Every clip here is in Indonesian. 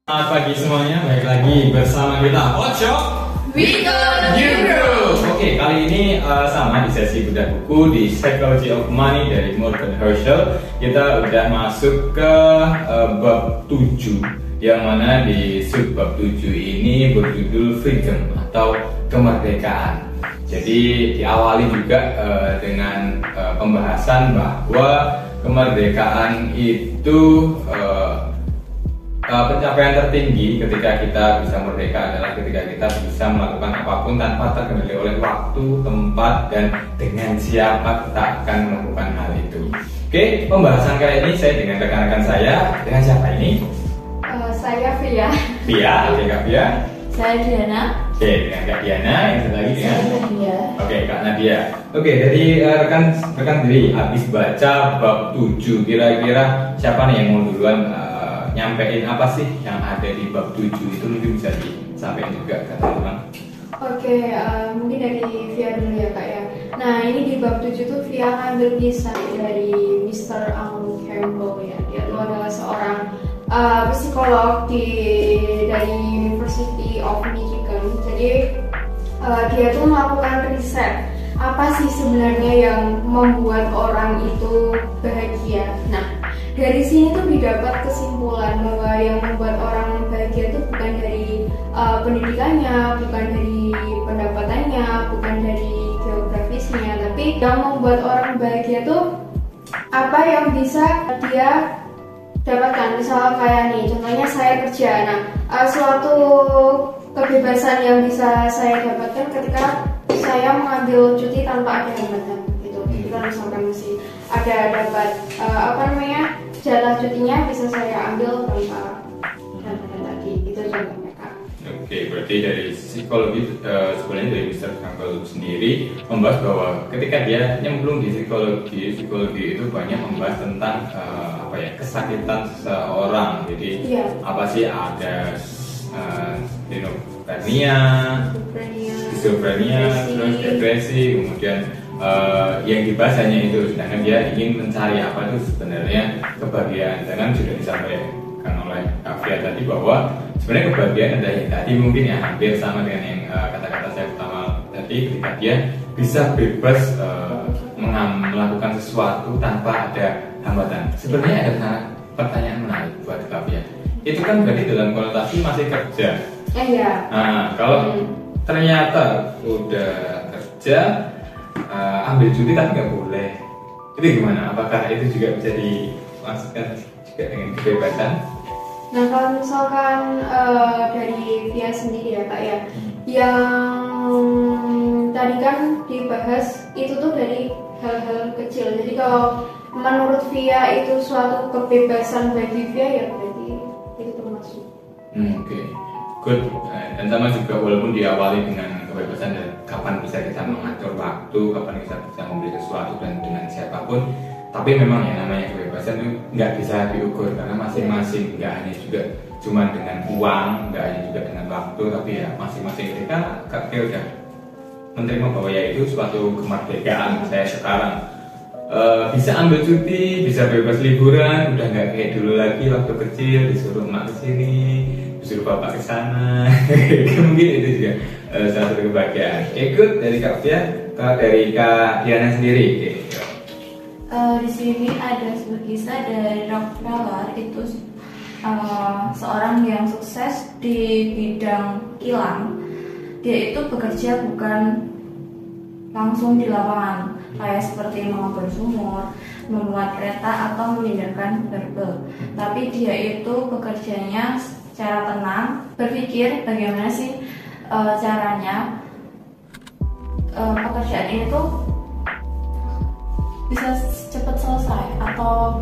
Selamat pagi semuanya, balik lagi bersama kita Hotshot Euro. Oke, kali ini sama di sesi bedah buku di Psychology of Money dari Morgan Housel. Kita udah masuk ke bab 7, yang mana di subbab 7 ini berjudul Freedom atau kemerdekaan. Jadi diawali juga dengan pembahasan bahwa kemerdekaan itu pencapaian tertinggi ketika kita bisa merdeka adalah ketika kita bisa melakukan apapun tanpa terkendali oleh waktu, tempat, dan dengan siapa kita akan melakukan hal itu. Oke, pembahasan kali ini saya dengan rekan-rekan saya. Dengan siapa ini? Saya Via. Via, oke Kak Via. Saya Diana. Oke, dengan Kak Diana. Yang satu lagi dengan Nadia. Oke, Kak Nadia. Oke, jadi rekan diri habis baca bab 7. Kira-kira siapa nih yang mau duluan nyampein apa sih yang ada di bab 7 itu, mungkin bisa disampaikan juga ke teman-teman. Oke, mungkin dari Via dulu ya Kak ya. Nah, ini di bab 7 tuh Via ngambil kisah dari Mr. Alan Campbell ya. Dia itu adalah seorang psikolog dari University of Michigan. Jadi dia tuh melakukan riset apa sih sebenarnya yang membuat orang itu bahagia. Nah, dari sini tuh didapat kesimpulan bahwa yang membuat orang bahagia itu bukan dari pendidikannya, bukan dari pendapatannya, bukan dari geografisnya, tapi yang membuat orang bahagia tuh apa yang bisa dia dapatkan. Misalnya kayak nih, contohnya saya kerja. Nah, suatu kebebasan yang bisa saya dapatkan ketika saya mengambil cuti tanpa ada hambatan gitu. Kita misalkan masih ada dapat jatah cutinya bisa saya ambil tanpa hambatan tadi. Itu contohnya Kak. Oke, berarti dari psikologi sebenarnya dari Mr. Campbell sendiri membahas bahwa ketika dia nyemplung di psikologi itu banyak membahas tentang kesakitan seseorang. Jadi apa sih ada schizophrenia, terus depresi, kemudian yang dibahas hanya itu, sedangkan dia ingin mencari apa itu sebenarnya kebahagiaan. Dan sudah disampaikan oleh Kavia tadi bahwa sebenarnya kebahagiaan adalah yang tadi mungkin ya hampir sama dengan yang kata-kata saya pertama tadi, ketika dia bisa bebas melakukan sesuatu tanpa ada hambatan. Sebenarnya ada pertanyaan menarik buat Kavia. Itu kan berarti dalam konotasi masih kerja. Iya. Nah, kalau ternyata udah kerja, ambil cuti tapi nggak boleh, itu gimana? Apakah itu juga bisa dimasukkan juga dengan kebebasan? Nah, kalau misalkan dari Via sendiri ya Kak ya, yang tadi kan dibahas itu tuh dari hal-hal kecil. Jadi kalau menurut Via itu suatu kebebasan bagi Via, ya berarti itu termasuk. Oke. Good. Dan sama juga walaupun diawali dengan kebebasan dan kapan bisa kita mengatur waktu, kapan kita bisa membeli sesuatu dan dengan siapapun, tapi memang yang namanya kebebasan itu nggak bisa diukur karena masing-masing, nggak hanya juga cuma dengan uang, nggak hanya juga dengan waktu, tapi ya masing-masing ketika dia udah menerima bahwa ya itu suatu kemerdekaan. Saya sekarang bisa ambil cuti, bisa bebas liburan, udah nggak kayak dulu lagi waktu kecil disuruh emak kesini, disuruh bapak ke sana. Mungkin itu juga salah satu kebahagiaan. Ikut dari Kak Fia, dari Kak Diana sendiri. Di sini ada sebuah kisah dari Rockefeller. Itu seorang yang sukses di bidang kilang. Dia itu bekerja bukan langsung di lapangan, kayak seperti mengobor sumur, membuat kereta, atau memindahkan barbel. Tapi dia itu bekerjanya secara tenang, berpikir bagaimana sih caranya pekerjaan ini tuh bisa cepat selesai, atau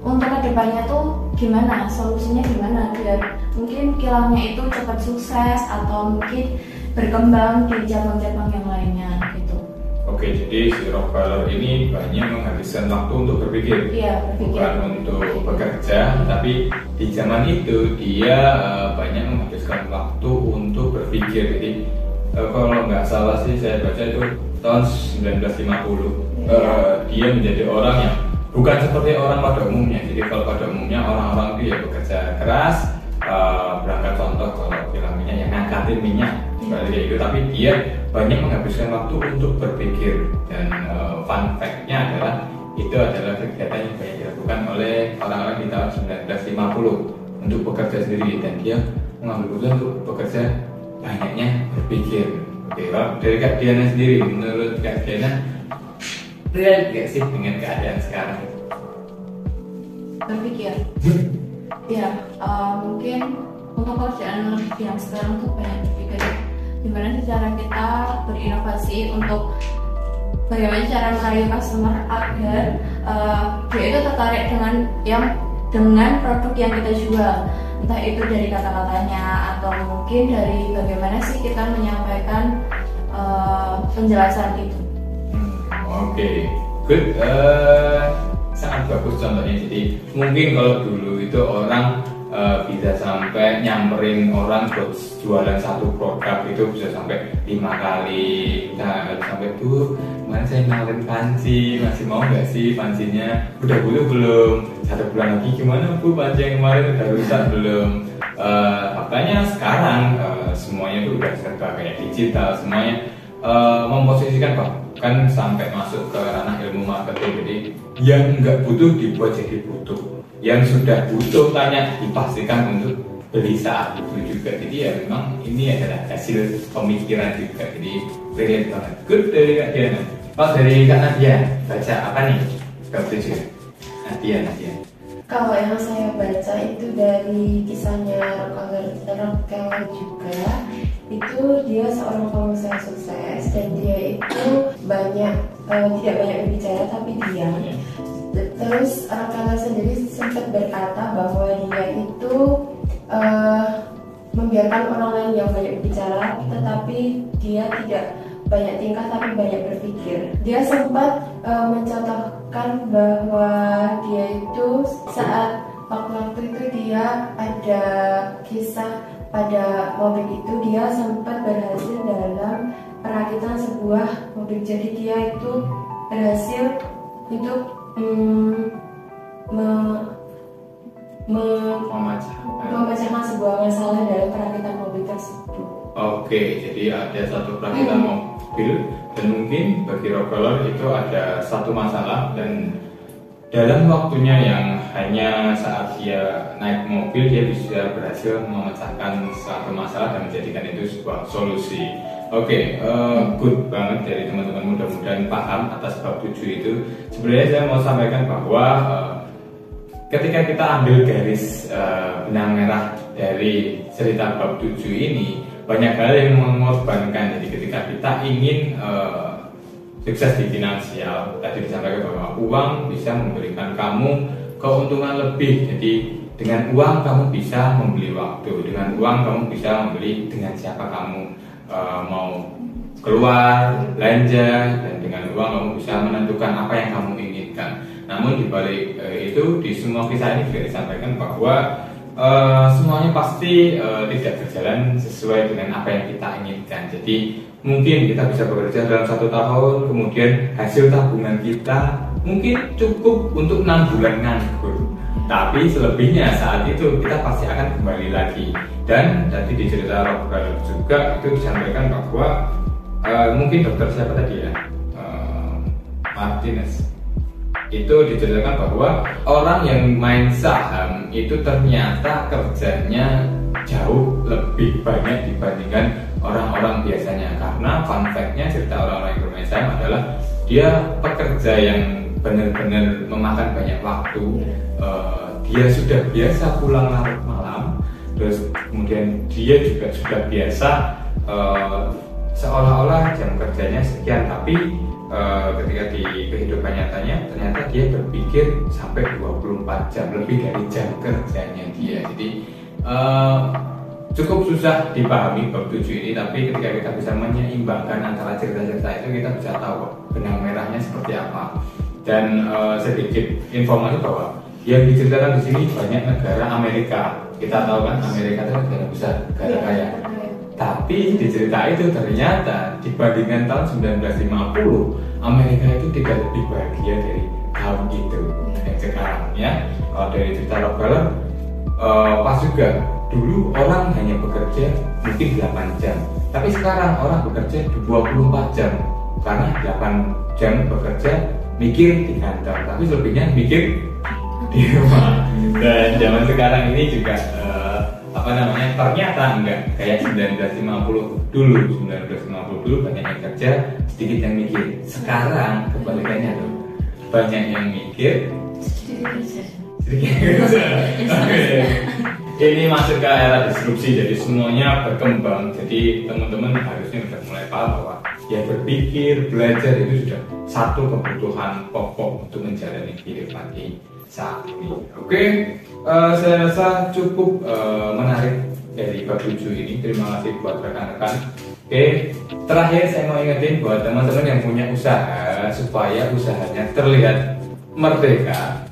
untuk kedepannya tuh gimana, solusinya gimana biar mungkin kilangnya itu cepat sukses atau mungkin berkembang di cabang-cabang yang lainnya gitu. Oke, jadi si Rockefeller ini banyak menghabiskan waktu untuk berpikir, bukan untuk bekerja, tapi di zaman itu dia banyak menghabiskan waktu untuk berpikir. Jadi kalau nggak salah sih saya baca itu tahun 1950, dia menjadi orang yang bukan seperti orang pada umumnya. Jadi kalau pada umumnya orang-orang itu ya bekerja keras, berangkat contoh kalau film minyak yang ngangkatin minyak seperti itu, tapi dia banyak menghabiskan waktu untuk berpikir. Dan fun fact-nya adalah itu adalah kegiatan yang banyak dilakukan oleh orang-orang di tahun 1950 untuk bekerja sendiri, dan dia mengambil keputusan untuk bekerja banyaknya berpikir. Oke, kalau dari Kak Diana sendiri, menurut Kak Diana relate gak sih dengan keadaan sekarang? Berpikir ya, mungkin untuk kerjaan yang sekarang tuh banyak berpikir gimana sih cara kita berinovasi untuk bagaimana cara merayu customer agar dia itu tertarik dengan produk yang kita jual, entah itu dari kata-katanya atau mungkin dari bagaimana sih kita menyampaikan penjelasan itu. Oke, good. Sangat bagus contohnya. Jadi mungkin kalau dulu itu orang bisa sampai nyamperin orang buat jualan satu produk itu bisa sampai 5 kali. Kita harus sampai, Bu, kemarin saya nawarin panci, masih mau nggak sih pancinya? Udah butuh belum? 1 bulan lagi gimana, Bu, panci yang kemarin udah rusak belum? Makanya sekarang semuanya itu udah serba kayak digital, semuanya memposisikan bahkan sampai masuk ke ranah ilmu marketing. Jadi yang nggak butuh dibuat jadi butuh, yang sudah butuh tanya dipastikan untuk beli saat itu juga. Jadi ya memang ini adalah hasil pemikiran juga. Jadi brilliant banget. Good dari Kak Diana. Oh, dari Kak Nadia, baca apa nih? Bab 7. Nadia. Kalau yang saya baca itu dari kisahnya Rockefeller juga. Itu dia seorang pengusaha sukses dan dia itu tidak banyak berbicara tapi diam. Terus Rockefeller sendiri sempat berkata bahwa dia itu membiarkan orang lain yang banyak berbicara, tetapi dia tidak banyak tingkah tapi banyak berpikir. Dia sempat mencontohkan bahwa dia itu saat waktu itu dia ada kisah pada mobil itu, dia sempat berhasil dalam perakitan sebuah mobil. Jadi dia itu berhasil untuk memecahkan sebuah masalah dalam perakitan mobil tersebut. Oke, jadi ada satu perakitan mobil dan mungkin bagi Rockefeller itu ada satu masalah, dan dalam waktunya yang hanya saat dia naik mobil dia bisa berhasil memecahkan suatu masalah dan menjadikan itu sebuah solusi. Oke, good banget dari teman-teman, mudah-mudahan paham atas bab 7 itu. Sebenarnya saya mau sampaikan bahwa ketika kita ambil garis benang merah dari cerita bab 7 ini, banyak hal yang mengorbankan. Jadi ketika kita ingin sukses di finansial, tadi disampaikan bahwa uang bisa memberikan kamu keuntungan lebih. Jadi dengan uang kamu bisa membeli waktu, dengan uang kamu bisa membeli dengan siapa kamu mau keluar, belanja, dan dengan uang kamu bisa menentukan apa yang kamu inginkan. Namun di balik itu, di semua kisah ini juga disampaikan bahwa semuanya pasti tidak berjalan sesuai dengan apa yang kita inginkan. Jadi mungkin kita bisa bekerja dalam 1 tahun, kemudian hasil tabungan kita mungkin cukup untuk 6 bulan nganggur. Tapi selebihnya saat itu kita pasti akan kembali lagi. Dan tadi di cerita Rockefeller juga itu disampaikan bahwa mungkin dokter siapa tadi ya, Martinez, itu diceritakan bahwa orang yang main saham itu ternyata kerjanya jauh lebih banyak dibandingkan orang-orang biasanya. Karena fun fact-nya cerita orang-orang yang bermain saham adalah dia pekerja yang benar-benar memakan banyak waktu. Dia sudah biasa pulang larut malam, terus kemudian dia juga sudah biasa seolah-olah jam kerjanya sekian, tapi ketika di kehidupan nyatanya ternyata dia berpikir sampai 24 jam, lebih dari jam kerjanya dia. Jadi cukup susah dipahami bab 7 ini, tapi ketika kita bisa menyeimbangkan antara cerita-cerita itu, kita bisa tahu benang merahnya seperti apa. Dan sedikit informasi bahwa yang diceritakan di sini banyak negara Amerika. Kita tahu kan Amerika itu negara besar, negara kaya. Tapi di cerita itu ternyata dibandingkan tahun 1950, Amerika itu tidak lebih bahagia dari tahun itu yang sekarang ya. Kalau dari cerita Rockefeller pas juga dulu orang hanya bekerja mungkin 8 jam, tapi sekarang orang bekerja 24 jam karena 8 jam bekerja mikir di kantor, tapi selebihnya mikir di rumah. Dan zaman sekarang ini juga ternyata enggak kayak 1950 dulu banyak yang kerja, sedikit yang mikir. Sekarang kebalikannya loh, banyak yang mikir, sedikit kerja. Ini masuk ke era disrupsi, jadi semuanya berkembang. Jadi teman-teman harusnya sudah mulai paham bahwa ya berpikir, belajar itu sudah satu kebutuhan pokok untuk menjalani kehidupan ini saat ini. Oke, saya rasa cukup menarik dari bab 7 ini. Terima kasih buat rekan-rekan. Oke, terakhir saya mau ingetin buat teman-teman yang punya usaha supaya usahanya terlihat merdeka.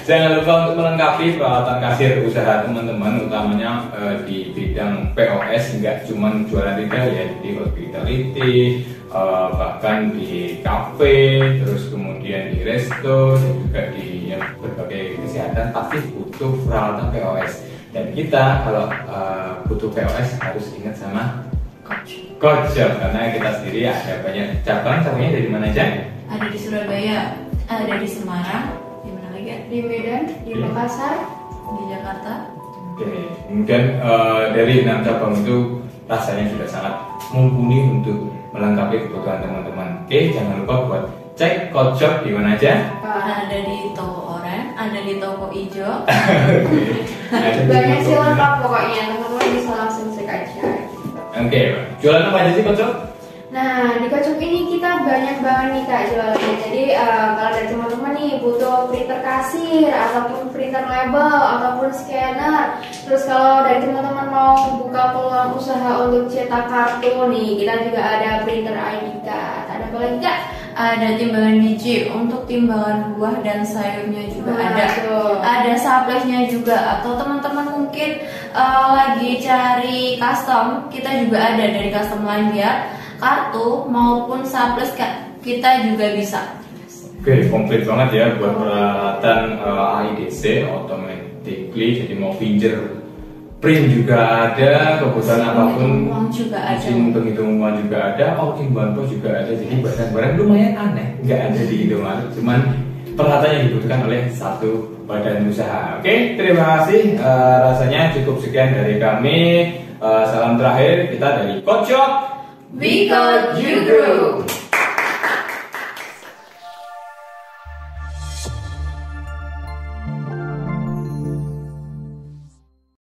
Jangan lupa untuk melengkapi peralatan kasir usaha teman-teman, utamanya di bidang POS, nggak cuma jualan retail ya, di hospitality, bahkan di kafe, terus kemudian di resto, dan juga di berbagai kesehatan pasti butuh peralatan POS. Dan kita kalau butuh POS harus ingat sama Coach Shop, karena kita sendiri ada banyak cabangnya dari mana aja? Ada di Surabaya, ada di Semarang, di mana lagi? Di Medan, di Makassar, di Jakarta. Oke, kemudian dari 6 cabang itu rasanya sudah sangat mumpuni untuk melengkapi kebutuhan teman-teman. Oke, jangan lupa buat cek Coach Shop di mana aja? Ada di toko oranye, ada di toko hijau. Banyak sih lengkap pokoknya, teman-teman bisa langsung cek aja. Oke, jualan apa aja sih Coach Shop? Nah, di Coach Shop ini kita banyak banget nih Kak jualannya. Jadi kalau dari teman-teman nih butuh printer kasir ataupun printer label ataupun scanner. Terus kalau dari teman-teman mau buka peluang usaha untuk cetak kartu nih, kita juga ada printer ID card. Ada apa lagi Kak? Ada timbangan biji untuk timbangan buah dan sayurnya juga ada. Ada suplesnya juga, atau teman-teman mungkin lagi cari custom, kita juga ada dari custom Landia, kartu maupun suples kita juga bisa. Oke, komplit banget ya buat peralatan AIDC automatically, jadi mau pinjer print juga ada, kebutuhan apapun, mesin penghitung uang juga ada, all-in-one pos juga ada. Jadi barang-barang lumayan aneh, nggak ada di Indomaret, cuman peralatan yang dibutuhkan oleh satu badan usaha. Oke, terima kasih. Rasanya cukup sekian dari kami. Salam terakhir kita dari Coach Shop. We Coach You Grow.